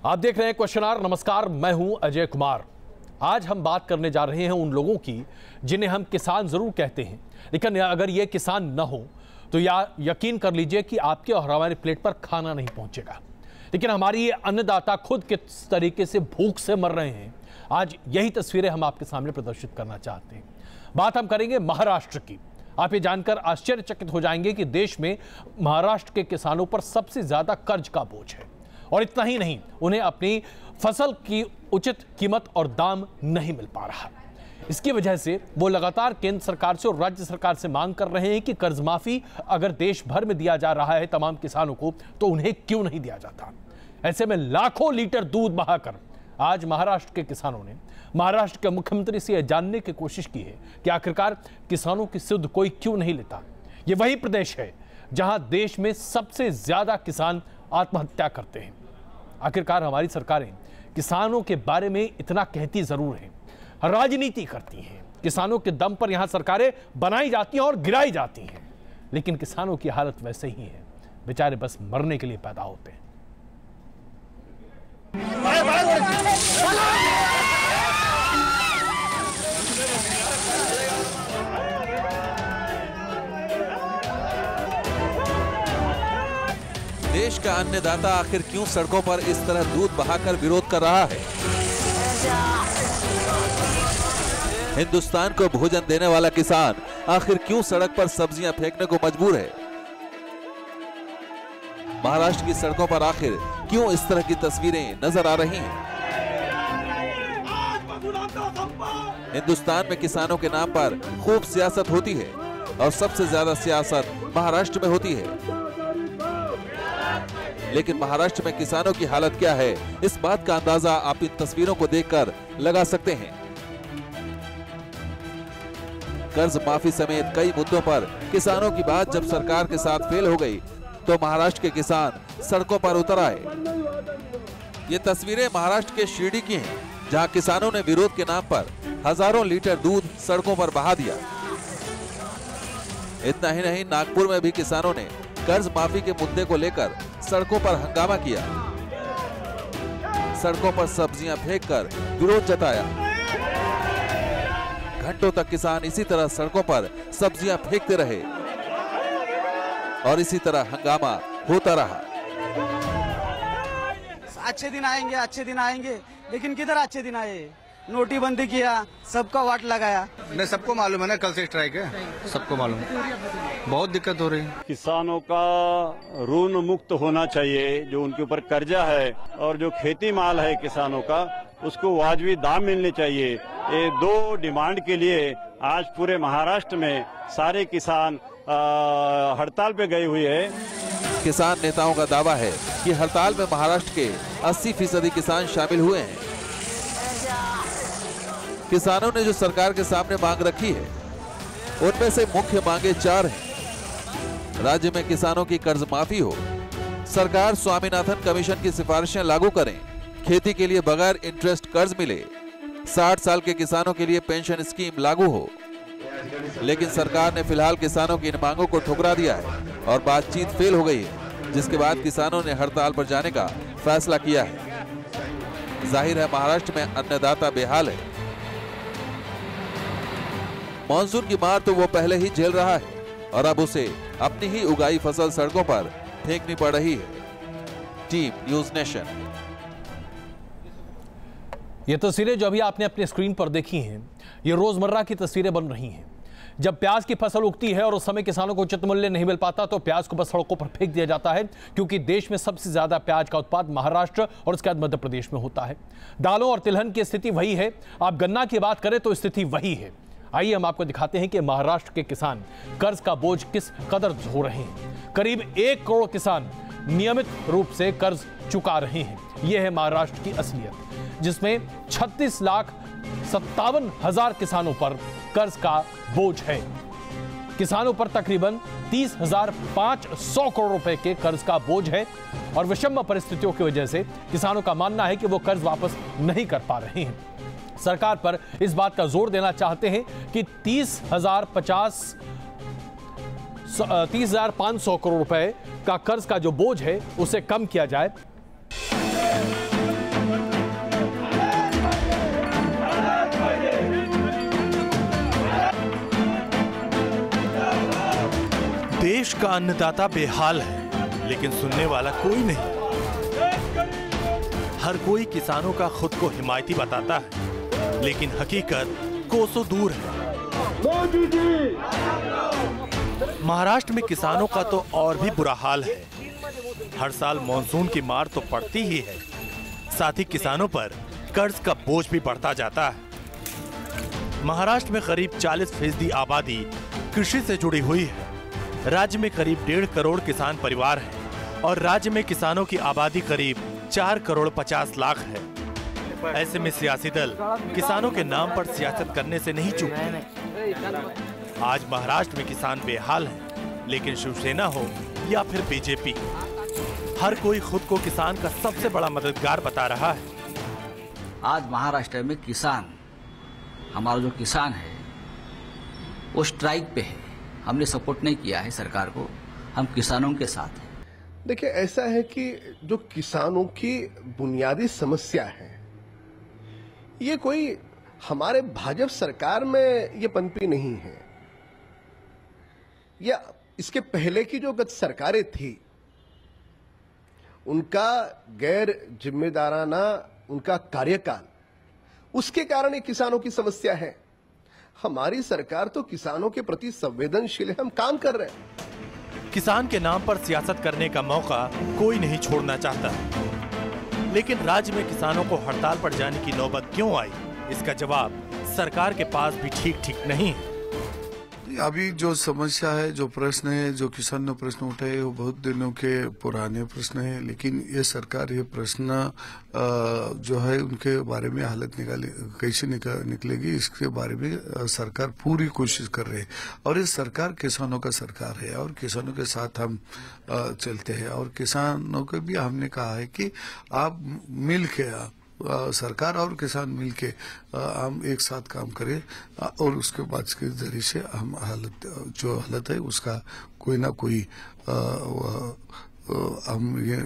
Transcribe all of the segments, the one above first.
आप देख रहे हैं क्वेश्चन आवर। नमस्कार, मैं हूं अजय कुमार। आज हम बात करने जा रहे हैं उन लोगों की जिन्हें हम किसान जरूर कहते हैं, लेकिन अगर ये किसान न हो तो यकीन कर लीजिए कि आपके और हमारी प्लेट पर खाना नहीं पहुंचेगा। लेकिन हमारी ये अन्नदाता खुद किस तरीके से भूख से मर रहे हैं, आज यही तस्वीरें हम आपके सामने प्रदर्शित करना चाहते हैं। बात हम करेंगे महाराष्ट्र की। आप ये जानकर आश्चर्यचकित हो जाएंगे कि देश में महाराष्ट्र के किसानों पर सबसे ज्यादा कर्ज का बोझ है। और इतना ही नहीं, उन्हें अपनी फसल की उचित कीमत और दाम नहीं मिल पा रहा। इसकी वजह से वो लगातार केंद्र सरकार से और राज्य सरकार से मांग कर रहे हैं कि कर्ज माफी अगर देश भर में दिया जा रहा है तमाम किसानों को, तो उन्हें क्यों नहीं दिया जाता। ऐसे में लाखों लीटर दूध बहाकर आज महाराष्ट्र के किसानों ने महाराष्ट्र के मुख्यमंत्री से यह जानने की कोशिश की है कि आखिरकार किसानों की सुध कोई क्यों नहीं लेता। ये वही प्रदेश है जहां देश में सबसे ज्यादा किसान आत्महत्या करते हैं। आखिरकार हमारी सरकारें किसानों के बारे में इतना कहती जरूर हैं, राजनीति करती हैं, किसानों के दम पर यहां सरकारें बनाई जाती हैं और गिराई जाती हैं, लेकिन किसानों की हालत वैसे ही है। बेचारे बस मरने के लिए पैदा होते हैं। देश का अन्नदाता आखिर क्यों सड़कों पर इस तरह दूध बहाकर विरोध कर रहा है? हिंदुस्तान को भोजन देने वाला किसान आखिर क्यों सड़क पर सब्जियां फेंकने को मजबूर है? महाराष्ट्र की सड़कों पर आखिर क्यों इस तरह की तस्वीरें नजर आ रही हैं? हिंदुस्तान में किसानों के नाम पर खूब सियासत होती है और सबसे ज्यादा सियासत महाराष्ट्र में होती है। लेकिन महाराष्ट्र में किसानों की हालत क्या है, इस बात का अंदाजा आप इन तस्वीरों को देखकर लगा सकते हैं। कर्ज माफी समेत कई मुद्दों पर किसानों की बात जब सरकार के साथ फेल हो गई, तो महाराष्ट्र के किसान सड़कों पर उतर आए। ये तस्वीरें महाराष्ट्र के शिरडी की हैं, जहां किसानों ने विरोध के नाम पर हजारों लीटर दूध सड़कों पर बहा दिया। इतना ही नहीं, नागपुर में भी किसानों ने कर्ज माफी के मुद्दे को लेकर सड़कों पर हंगामा किया, सड़कों पर सब्जियां फेंककर विरोध जताया। घंटों तक किसान इसी तरह सड़कों पर सब्जियां फेंकते रहे और इसी तरह हंगामा होता रहा। अच्छे दिन आएंगे, लेकिन किधर अच्छे दिन आए? नोटबंदी किया, सबका वाट लगाया। नहीं, सबको मालूम है ना, कल से स्ट्राइक है, सबको मालूम है। बहुत दिक्कत हो रही है। किसानों का ऋण मुक्त होना चाहिए, जो उनके ऊपर कर्जा है, और जो खेती माल है किसानों का, उसको वाजबी दाम मिलने चाहिए। ये दो डिमांड के लिए आज पूरे महाराष्ट्र में सारे किसान हड़ताल पे गए हुए हैं। किसान नेताओं का दावा है कि हड़ताल में महाराष्ट्र के 80% किसान शामिल हुए हैं। किसानों ने जो सरकार के सामने मांग रखी है, उनमें से मुख्य मांगे 4 हैं। राज्य में किसानों की कर्ज माफी हो, सरकार स्वामीनाथन कमीशन की सिफारिशें लागू करें, खेती के लिए बगैर इंटरेस्ट कर्ज मिले, 60 साल के किसानों के लिए पेंशन स्कीम लागू हो। लेकिन सरकार ने फिलहाल किसानों की इन मांगों को ठुकरा दिया है और बातचीत फेल हो गई है, जिसके बाद किसानों ने हड़ताल पर जाने का फैसला किया है। जाहिर है महाराष्ट्र में अन्नदाता बेहाल है। मॉनसून की मार तो वो पहले ही झेल रहा है और अब उसे अपनी ही उगाई फसल सड़कों पर फेंकनी पड़ रही है। Team news nation. ये तस्वीरें जो अभी आपने अपने स्क्रीन पर देखी हैं, ये रोजमर्रा की तस्वीरें बन रही हैं। जब प्याज की फसल उगती है और उस समय किसानों को उचित मूल्य नहीं मिल पाता, तो प्याज को बस सड़कों पर फेंक दिया जाता है, क्योंकि देश में सबसे ज्यादा प्याज का उत्पादन महाराष्ट्र और उसके बाद मध्य प्रदेश में होता है। दालों और तिलहन की स्थिति वही है। आप गन्ना की बात करें तो स्थिति वही है। आइए हम आपको दिखाते हैं कि महाराष्ट्र के किसान कर्ज का बोझ किस कदर हो रहे हैं। करीब 1 करोड़ किसान नियमित रूप से कर्ज चुका रहे हैं। यह है महाराष्ट्र की असलियत, जिसमें 36,57,000 किसानों पर कर्ज का बोझ है। किसानों पर तकरीबन 30,500 करोड़ रुपए के कर्ज का बोझ है और विषम परिस्थितियों की वजह से किसानों का मानना है कि वो कर्ज वापस नहीं कर पा रहे हैं। सरकार पर इस बात का जोर देना चाहते हैं कि 30,500 करोड़ रुपए का कर्ज का जो बोझ है उसे कम किया जाए। देश का अन्नदाता बेहाल है, लेकिन सुनने वाला कोई नहीं। हर कोई किसानों का खुद को हिमायती बताता है, लेकिन हकीकत कोसों दूर है। महाराष्ट्र में किसानों का तो और भी बुरा हाल है। हर साल मॉनसून की मार तो पड़ती ही है, साथ ही किसानों पर कर्ज का बोझ भी बढ़ता जाता है। महाराष्ट्र में करीब 40% आबादी कृषि से जुड़ी हुई है। राज्य में करीब 1.5 करोड़ किसान परिवार हैं और राज्य में किसानों की आबादी करीब 4 करोड़ 50 लाख है। ऐसे में सियासी दल किसानों के नाम पर सियासत करने से नहीं चूकते। आज महाराष्ट्र में किसान बेहाल हैं, लेकिन शिवसेना हो या फिर बीजेपी, हर कोई खुद को किसान का सबसे बड़ा मददगार बता रहा है। आज महाराष्ट्र में किसान, हमारा जो किसान है वो स्ट्राइक पे है। हमने सपोर्ट नहीं किया है सरकार को, हम किसानों के साथ हैं। देखिए, ऐसा है कि जो किसानों की बुनियादी समस्या है, ये कोई हमारे भाजपा सरकार में ये पनपी नहीं है, या इसके पहले की जो गत सरकारें थी उनका गैर जिम्मेदाराना उनका कार्यकाल, उसके कारण ये किसानों की समस्या है। हमारी सरकार तो किसानों के प्रति संवेदनशील है, हम काम कर रहे हैं। किसान के नाम पर सियासत करने का मौका कोई नहीं छोड़ना चाहता, लेकिन राज्य में किसानों को हड़ताल पर जाने की नौबत क्यों आई, इसका जवाब सरकार के पास भी ठीक नहीं है। अभी जो समस्या है, जो प्रश्न है, जो किसान ने प्रश्न उठाए, वो बहुत दिनों के पुराने प्रश्न है, लेकिन ये सरकार ये प्रश्न जो है उनके बारे में हालत कैसे निकलेगी, इसके बारे में सरकार पूरी कोशिश कर रही है। और ये सरकार किसानों का सरकार है और किसानों के साथ हम चलते हैं। और किसानों को भी हमने कहा है कि आप मिल के सरकार और किसान मिलके हम एक साथ काम करें और उसके बाद के जरिए से हम हालत है उसका कोई ना कोई हम ये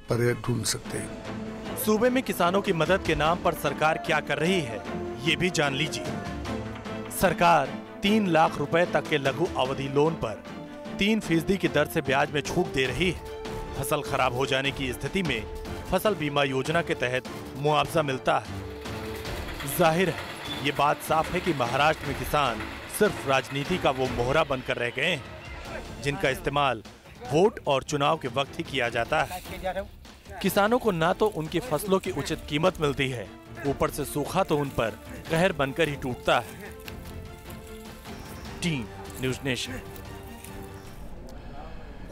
पर्याय ढूंढ सकते हैं। सूबे में किसानों की मदद के नाम पर सरकार क्या कर रही है, ये भी जान लीजिए। सरकार 3 लाख रुपए तक के लघु अवधि लोन पर 3% की दर से ब्याज में छूट दे रही है। फसल खराब हो जाने की स्थिति में फसल बीमा योजना के तहत मुआवजा मिलता है। जाहिर है, ये बात साफ है कि महाराष्ट्र में किसान सिर्फ राजनीति का वो मोहरा बनकर रह गए हैं, जिनका इस्तेमाल वोट और चुनाव के वक्त ही किया जाता है। किसानों को ना तो उनकी फसलों की उचित कीमत मिलती है, ऊपर से सूखा तो उन पर कहर बनकर ही टूटता है। Team news nation.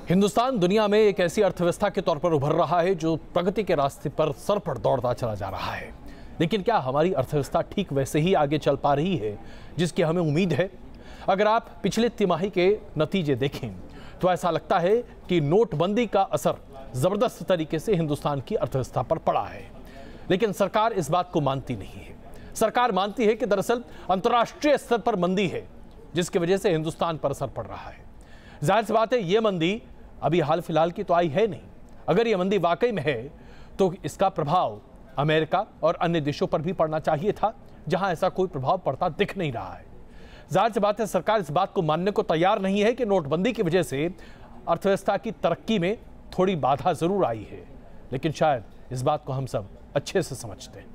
हिंदुस्तान दुनिया में एक ऐसी अर्थव्यवस्था के तौर पर उभर रहा है जो प्रगति के रास्ते पर सर पर दौड़ता चला जा रहा है, लेकिन क्या हमारी अर्थव्यवस्था ठीक वैसे ही आगे चल पा रही है जिसकी हमें उम्मीद है? अगर आप पिछले तिमाही के नतीजे देखें तो ऐसा लगता है कि नोटबंदी का असर जबरदस्त तरीके से हिंदुस्तान की अर्थव्यवस्था पर पड़ा है, लेकिन सरकार इस बात को मानती नहीं है। सरकार मानती है कि दरअसल अंतर्राष्ट्रीय स्तर पर मंदी है जिसकी वजह से हिंदुस्तान पर असर पड़ रहा है। जाहिर सी बात है, यह मंदी अभी हाल फिलहाल की तो आई है नहीं। अगर यह मंदी वाकई में है तो इसका प्रभाव अमेरिका और अन्य देशों पर भी पड़ना चाहिए था, जहां ऐसा कोई प्रभाव पड़ता दिख नहीं रहा है। जाहिर सी बात है, सरकार इस बात को मानने को तैयार नहीं है कि नोटबंदी की वजह से अर्थव्यवस्था की तरक्की में थोड़ी बाधा जरूर आई है, लेकिन शायद इस बात को हम सब अच्छे से समझते हैं।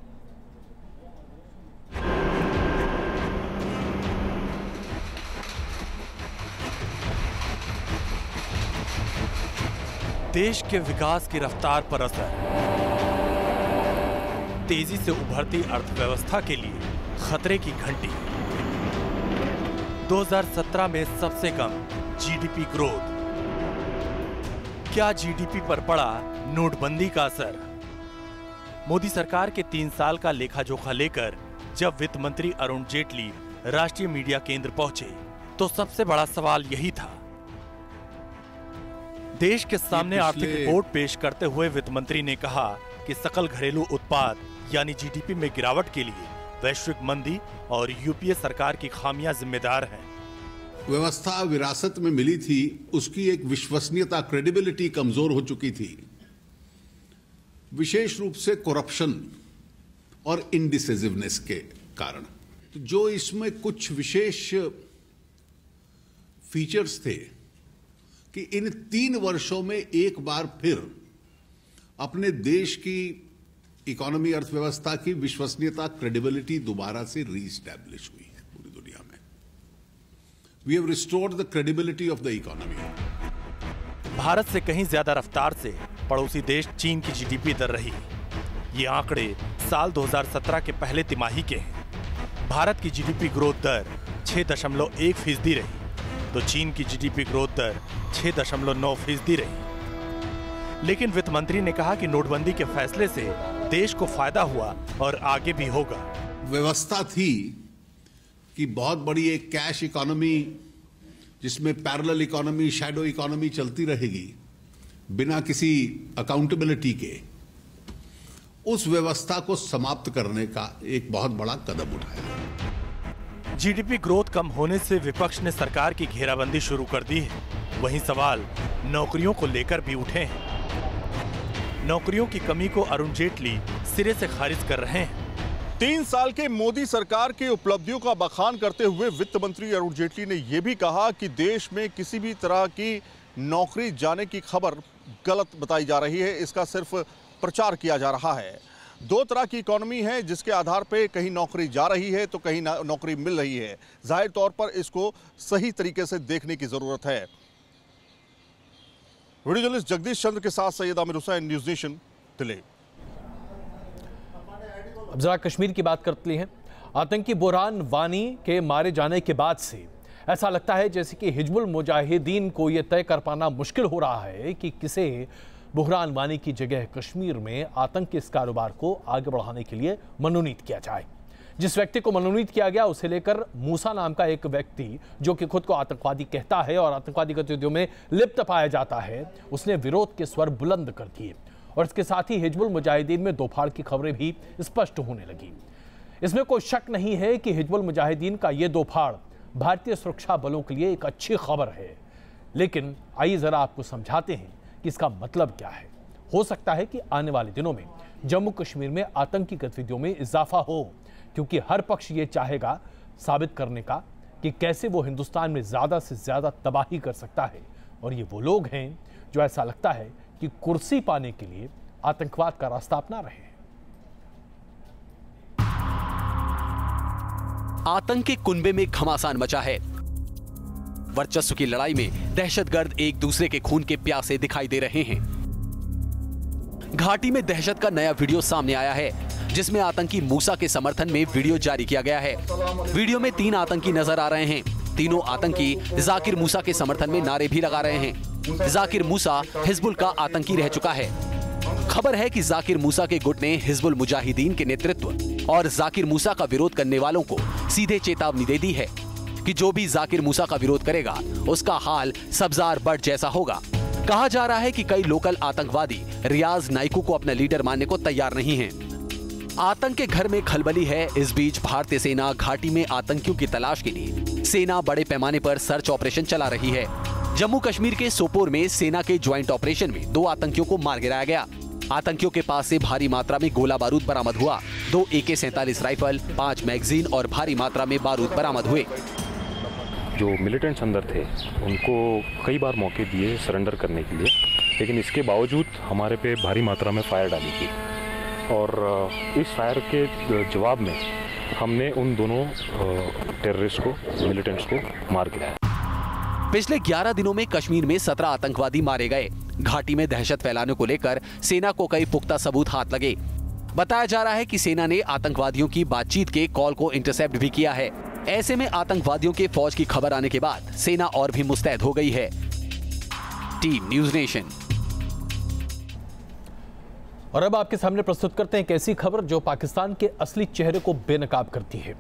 देश के विकास की रफ्तार पर असर, तेजी से उभरती अर्थव्यवस्था के लिए खतरे की घंटी। 2017 में सबसे कम जीडीपी ग्रोथ। क्या जीडीपी पर पड़ा नोटबंदी का असर? मोदी सरकार के 3 साल का लेखा जोखा लेकर जब वित्त मंत्री अरुण जेटली राष्ट्रीय मीडिया केंद्र पहुंचे तो सबसे बड़ा सवाल यही था। देश के सामने आर्थिक रिपोर्ट पेश करते हुए वित्त मंत्री ने कहा कि सकल घरेलू उत्पाद यानी जीडीपी में गिरावट के लिए वैश्विक मंदी और यूपीए सरकार की खामियां जिम्मेदार हैं। व्यवस्था विरासत में मिली थी, उसकी एक विश्वसनीयता, क्रेडिबिलिटी कमजोर हो चुकी थी, विशेष रूप से करप्शन और इनडिसिसिवनेस के कारण। तो जो इसमें कुछ विशेष फीचर्स थे कि इन 3 वर्षों में एक बार फिर अपने देश की इकोनॉमी, अर्थव्यवस्था की विश्वसनीयता, क्रेडिबिलिटी दोबारा से रीस्टैब्लिश हुई है पूरी दुनिया में। We have restored the credibility of the economy. Bharat से कहीं ज्यादा रफ्तार से पड़ोसी देश चीन की जीडीपी दर रही। ये आंकड़े साल 2017 के पहले तिमाही के हैं। भारत की जीडीपी ग्रोथ दर 6.1% रही, तो चीन की जीडीपी ग्रोथ दर 6.9% रही। लेकिन वित्त मंत्री ने कहा कि नोटबंदी के फैसले से देश को फायदा हुआ और आगे भी होगा। व्यवस्था थी कि बहुत बड़ी एक कैश इकोनॉमी, जिसमें पैरेलल इकोनॉमी, शैडो इकोनॉमी चलती रहेगी बिना किसी अकाउंटेबिलिटी के, उस व्यवस्था को समाप्त करने का एक बहुत बड़ा कदम उठाया। जीडीपी ग्रोथ कम होने से विपक्ष ने सरकार की घेराबंदी शुरू कर दी है। वहीं सवाल नौकरियों को लेकर भी उठे हैं। नौकरियों की कमी को अरुण जेटली सिरे से खारिज कर रहे हैं। 3 साल के मोदी सरकार की उपलब्धियों का बखान करते हुए वित्त मंत्री अरुण जेटली ने यह भी कहा कि देश में किसी भी तरह की नौकरी जाने की खबर गलत बताई जा रही है, इसका सिर्फ प्रचार किया जा रहा है। 2 तरह की इकोनॉमी है जिसके आधार पे कहीं नौकरी जा रही है तो कहीं नौकरी मिल रही है। जाहिर तौर पर इसको सही तरीके से देखने की जरूरत है। वीडियो जर्नलिस्ट जगदीश चंद्र के साथ सैयद आमिर हुसैन, न्यूज़ नेशन, दिल्ली। अब जरा कश्मीर की बात करते हैं। आतंकी बुरहान वानी के मारे जाने के बाद से ऐसा लगता है जैसे कि हिजबुल मुजाहिदीन को यह तय कर पाना मुश्किल हो रहा है कि किसे बुरहान वानी की जगह कश्मीर में आतंक के इस कारोबार को आगे बढ़ाने के लिए मनोनीत किया जाए। जिस व्यक्ति को मनोनीत किया गया उसे लेकर मूसा नाम का एक व्यक्ति, जो कि खुद को आतंकवादी कहता है और आतंकवादी गतिविधियों में लिप्त पाया जाता है, उसने विरोध के स्वर बुलंद कर दिए और इसके साथ ही हिजबुल मुजाहिदीन में दोफाड़ की खबरें भी स्पष्ट होने लगी। इसमें कोई शक नहीं है कि हिजबुल मुजाहिदीन का ये दोफाड़ भारतीय सुरक्षा बलों के लिए एक अच्छी खबर है। लेकिन आइए जरा आपको समझाते हैं कि इसका मतलब क्या है। हो सकता है कि आने वाले दिनों में जम्मू कश्मीर में आतंकी गतिविधियों में इजाफा हो, क्योंकि हर पक्ष ये चाहेगा साबित करने का कि कैसे वो हिंदुस्तान में ज्यादा से ज्यादा तबाही कर सकता है। और ये वो लोग हैं जो ऐसा लगता है कि कुर्सी पाने के लिए आतंकवाद का रास्ता अपना रहे हैं। आतंक के कुनबे में घमासान मचा है। वर्चस्व की लड़ाई में दहशतगर्द एक दूसरे के खून के प्यासे दिखाई दे रहे हैं। घाटी में दहशत का नया वीडियो सामने आया है, जिसमें आतंकी मूसा के समर्थन में वीडियो जारी किया गया है। वीडियो में 3 आतंकी नजर आ रहे हैं। तीनों आतंकी जाकिर मूसा के समर्थन में नारे भी लगा रहे हैं। जाकिर मूसा हिजबुल का आतंकी रह चुका है। खबर है कि जाकिर मूसा के गुट ने हिजबुल मुजाहिदीन के नेतृत्व और जाकिर मूसा का विरोध करने वालों को सीधे चेतावनी दे दी है कि जो भी जाकिर मूसा का विरोध करेगा उसका हाल सब्जार बट जैसा होगा। कहा जा रहा है कि कई लोकल आतंकवादी रियाज नाइकू को अपना लीडर मानने को तैयार नहीं हैं। आतंक के घर में खलबली है। इस बीच भारतीय सेना घाटी में आतंकियों की तलाश के लिए सेना बड़े पैमाने पर सर्च ऑपरेशन चला रही है। जम्मू कश्मीर के सोपोर में सेना के ज्वाइंट ऑपरेशन में 2 आतंकियों को मार गिराया गया। आतंकियों के पास से भारी मात्रा में गोला बारूद बरामद हुआ। 2 AK-47 राइफल, 5 मैगजीन और भारी मात्रा में बारूद बरामद हुए। जो मिलिटेंट्स अंदर थे उनको कई बार मौके दिए सरेंडर करने के लिए, लेकिन इसके बावजूद हमारे पे भारी मात्रा में फायर डाली थी और इस फायर के जवाब में हमने उन दोनों टेररिस्ट को, मिलिटेंट्स को मार गिराया। पिछले 11 दिनों में कश्मीर में 17 आतंकवादी मारे गए। घाटी में दहशत फैलाने को लेकर सेना को कई पुख्ता सबूत हाथ लगे। बताया जा रहा है कि सेना ने आतंकवादियों की बातचीत के कॉल को इंटरसेप्ट भी किया है। ऐसे में आतंकवादियों के फौज की खबर आने के बाद सेना और भी मुस्तैद हो गई है। Team news nation. और अब आपके सामने प्रस्तुत करते हैं एक ऐसी खबर जो पाकिस्तान के असली चेहरे को बेनकाब करती है।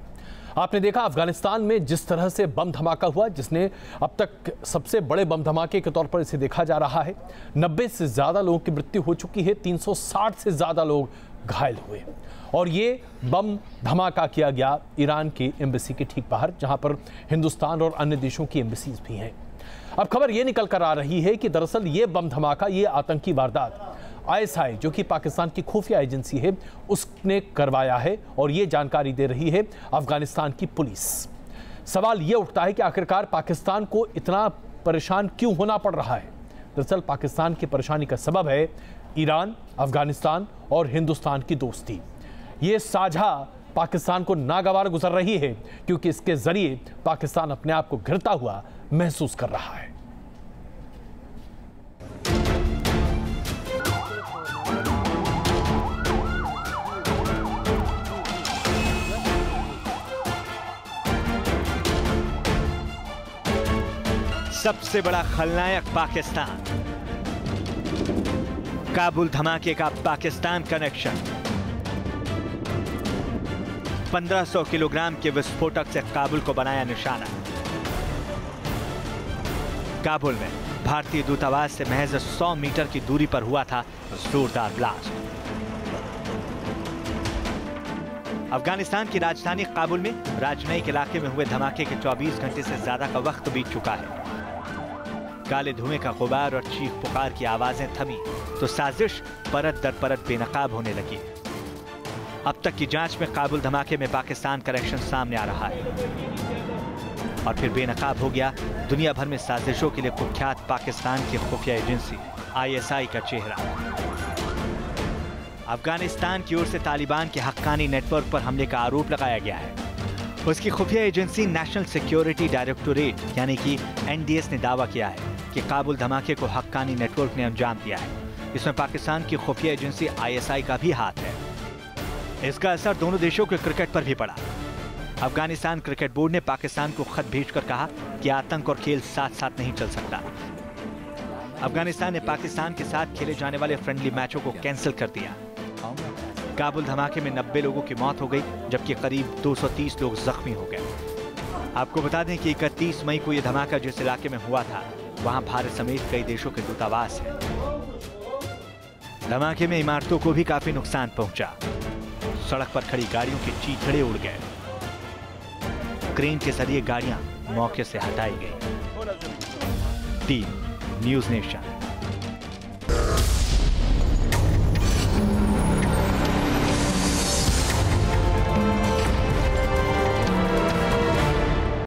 आपने देखा अफगानिस्तान में जिस तरह से बम धमाका हुआ, जिसने अब तक सबसे बड़े बम धमाके के तौर पर इसे देखा जा रहा है। 90 से ज्यादा लोगों की मृत्यु हो चुकी है, 360 से ज्यादा लोग घायल हुए। और ये बम धमाका किया गया ईरान की एम्बेसी के ठीक बाहर, जहां पर हिंदुस्तान और अन्य देशों की एम्बेसीज भी हैं। अब खबर ये निकल कर आ रही है कि दरअसल ये बम धमाका, ये आतंकी वारदात ISI जो कि पाकिस्तान की खुफिया एजेंसी है उसने करवाया है और ये जानकारी दे रही है अफगानिस्तान की पुलिस। सवाल ये उठता है कि आखिरकार पाकिस्तान को इतना परेशान क्यों होना पड़ रहा है? दरअसल पाकिस्तान की परेशानी का सबब है ईरान, अफगानिस्तान और हिंदुस्तान की दोस्ती। ये साझा पाकिस्तान को नागवार गुजर रही है, क्योंकि इसके जरिए पाकिस्तान अपने आप को घिरता हुआ महसूस कर रहा है। सबसे बड़ा खलनायक पाकिस्तान, काबुल धमाके का पाकिस्तान कनेक्शन, 1500 किलोग्राम के विस्फोटक से काबुल को बनाया निशाना। काबुल में भारतीय दूतावास से महज 100 मीटर की दूरी पर हुआ था जोरदार ब्लास्ट। अफगानिस्तान की राजधानी काबुल में राजनयिक इलाके में हुए धमाके के 24 घंटे से ज्यादा का वक्त बीत चुका है। काले धुएं का गुबार और चीख पुकार की आवाजें थमी तो साजिश परत दर परत बेनकाब होने लगी। अब तक की जांच में काबुल धमाके में पाकिस्तान कनेक्शन सामने आ रहा है और फिर बेनकाब हो गया दुनिया भर में साजिशों के लिए कुख्यात पाकिस्तान की खुफिया एजेंसी ISI का चेहरा। अफगानिस्तान की ओर से तालिबान के हक्कानी नेटवर्क पर हमले का आरोप लगाया गया है। उसकी खुफिया एजेंसी नेशनल सिक्योरिटी डायरेक्टोरेट यानी कि NDS ने दावा किया है कि काबुल धमाके को हक्कानी नेटवर्क ने अंजाम दिया है। इसमें पाकिस्तान की खुफिया एजेंसी ISI का भी हाथ है। इसका असर दोनों देशों के क्रिकेट पर भी पड़ा। अफगानिस्तान क्रिकेट बोर्ड ने पाकिस्तान को खत भेजकर कहा कि आतंक और खेल साथ साथ नहीं चल सकता। अफगानिस्तान ने पाकिस्तान के साथ खेले जाने वाले फ्रेंडली मैचों को कैंसिल कर दिया। काबुल धमाके में 90 लोगों की मौत हो गई, जबकि करीब 230 लोग जख्मी हो गए। आपको बता दें कि 31 मई को यह धमाका जिस इलाके में हुआ था वहां भारत समेत कई देशों के दूतावास हैं। धमाके में इमारतों को भी काफी नुकसान पहुंचा। सड़क पर खड़ी गाड़ियों के चीथड़े उड़ गए। क्रेन के जरिए गाड़ियां मौके से हटाई गई। Team news nation.